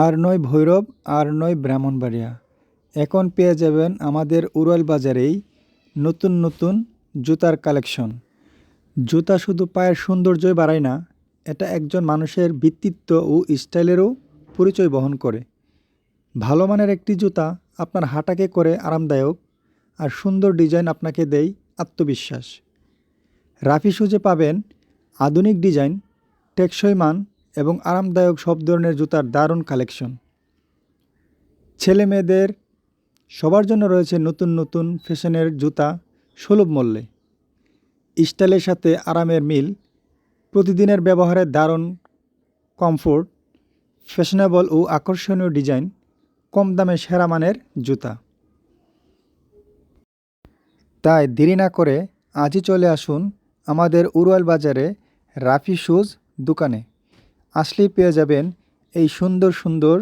আর নয় ভৈরব, আর নয় ব্রাহ্মণবাড়িয়া। এখন পেয়ে যাবেন আমাদের উড়াল বাজারেই নতুন নতুন জুতার কালেকশন। জুতা শুধু পায়ের সৌন্দর্যই বাড়ায় না, এটা একজন মানুষের ব্যক্তিত্ব ও স্টাইলেরও পরিচয় বহন করে। ভালো মানের একটি জুতা আপনার হাঁটাকে করে আরামদায়ক, আর সুন্দর ডিজাইন আপনাকে দেয় আত্মবিশ্বাস। রাফি শুজে পাবেন আধুনিক ডিজাইন, টেকসই মান এবং আরামদায়ক সব ধরনের জুতার দারুণ কালেকশন। ছেলে মেয়েদের সবার জন্য রয়েছে নতুন নতুন ফ্যাশনের জুতা সুলভ মূল্যে। স্টাইলের সাথে আরামের মিল, প্রতিদিনের ব্যবহারে দারুণ কমফোর্ট, ফ্যাশনেবল ও আকর্ষণীয় ডিজাইন, কম দামে সেরা মানের জুতা। তাই দেরি না করে আজই চলে আসুন আমাদের উড়াল বাজারে রাফি শুজ দোকানে। আসলেই পেয়ে যাবেন এই সুন্দর সুন্দর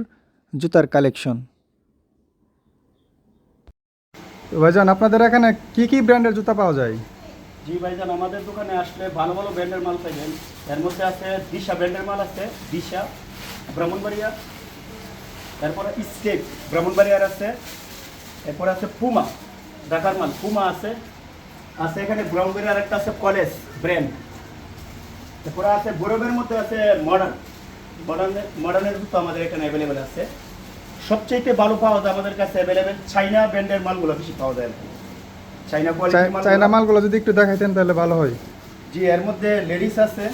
জুতার কালেকশন। ভাইজান, আপনাদের এখানে কি কি ব্র্যান্ডের জুতা পাওয়া যায়? জি ভাইজান, আমাদের দোকানে আসলে ভালো ভালো ব্র্যান্ডের মাল পাইবেন। এর মধ্যে আছে দিশা ব্র্যান্ডের মাল আছে, দিশা ব্রাহ্মণবাড়িয়া, এরপরে স্টেক ব্রাহ্মণবাড়িয়ার আছে, এরপরে আছে পুমা ঢাকার মাল, পুমা আছে এখানে ব্রাহ্মণবাড়িয়ার একটা আছে কলেজ ব্র্যান্ড, এরপরে আছে গৌরবের মধ্যে আছে মডার্নের জুতো আমাদের এখানে অ্যাভেলেবেল আছে। সবচেয়ে ভালো পাওয়া যায় আমাদের কাছে অ্যাভেলেবেল চাইনা ব্র্যান্ডের মালগুলো বেশি পাওয়া যায় আর কি। চাইনা মালগুলো যদি একটু দেখাইতেন তাহলে ভালো হয়। জি, এর মধ্যে লেডিস আছে,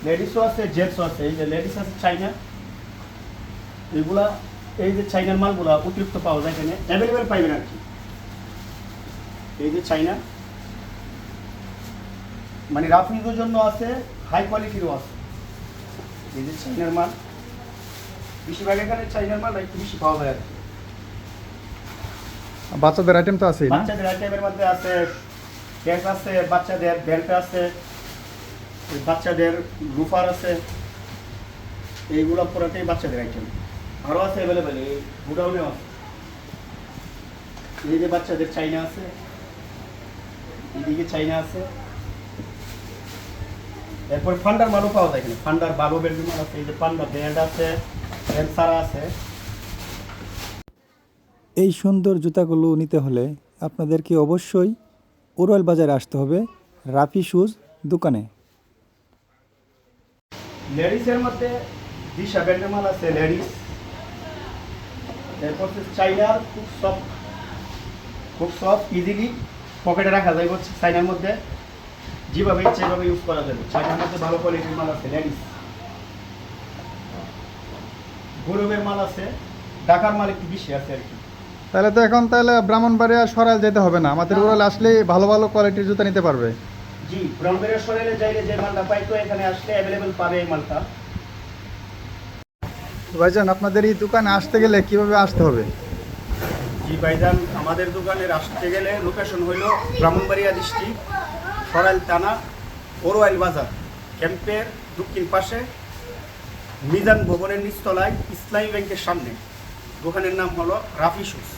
লেডিসও আছে, জেন্টসও আছে। এই যে লেডিস আছে চাইনা, এগুলা এই যে চাইনার মালগুলা অতিরিক্ত পাওয়া যায় এখানে, অ্যাভেলেবেল পাইবেন আর কি। এই যে চাইনা মানে রাফ ইউজের জন্য আছে, হাই কোয়ালিটিরও আছে। এই যে চাইনার মাল, বেশিরভাগ এখানে চাইনার মাল একটু বেশি পাওয়া যায় আর কি। বাচ্চাদের আইটেম তো আছে, বাচ্চাদের আইটেমের মধ্যে আছে ক্যাপ আছে, বাচ্চাদের বেল্ট আছে, বাচ্চাদের লুফার আছে, এইগুলো পুরোটাই বাচ্চাদের আইটেম। আরও আছে অ্যাভেলেবেল, এই গুডাউনেও আছে। এই যে বাচ্চাদের চাইনা আছে, এইদিকে চাইনা আছে, এরপর ফান্ডার মালও পাওয়া যায় এখানে। ফান্ডার বারো বেল্টের মাল আছে, এই যে পান্ডা ব্র্যান্ড আছে, সারা আছে। এই সুন্দর জুতাগুলো নিতে হলে আপনাদেরকে অবশ্যই উড়াল বাজারে আসতে হবে রাফি শুজ দোকানে। লেডিসের মধ্যে দিশা ব্র্যান্ডের মাল আছে, লেডিস। এরপর চাইনার খুব সফট ইজিলি পকেটে রাখা যায়, হচ্ছে চাইনার মধ্যে যেভাবে ইচ্ছে এভাবে ইউজ করা যাবে। চাইনার মধ্যে ভালো কোয়ালিটির মাল আছে, লেডিস। গৌরবের মাল আছে, ঢাকার মাল একটু বেশি আছে আর কি। তাহলে তো এখন ব্রাহ্মণবাড়িয়া সরাইল যেতে হবে না, আমাদের উড়াল আসলেই ভালো ভালো কোয়ালিটির জুতা নিতে পারবে। জি, ব্রাহ্মণবাড়িয়া সরাইলে যাইলে যে মালটা পাই তো এখানে আসলে অ্যাভেলেবেল পাবে এই মালটা। ভাইজান, আপনাদের এই দোকানে আসতে গেলে কিভাবে আসতে হবে? জি ভাইজান, আমাদের দোকানে আসতে গেলে লোকেশন হইল ব্রাহ্মণবাড়িয়া ডিস্ট্রিক্ট, সরাইল থানা, ওরওয়াইল বাজার ক্যাম্পের দক্ষিণ পাশে মিজান ভবনের নিচতলায় ইসলামী ব্যাংকের সামনে। দোকানের নাম হলো রাফি শুজ।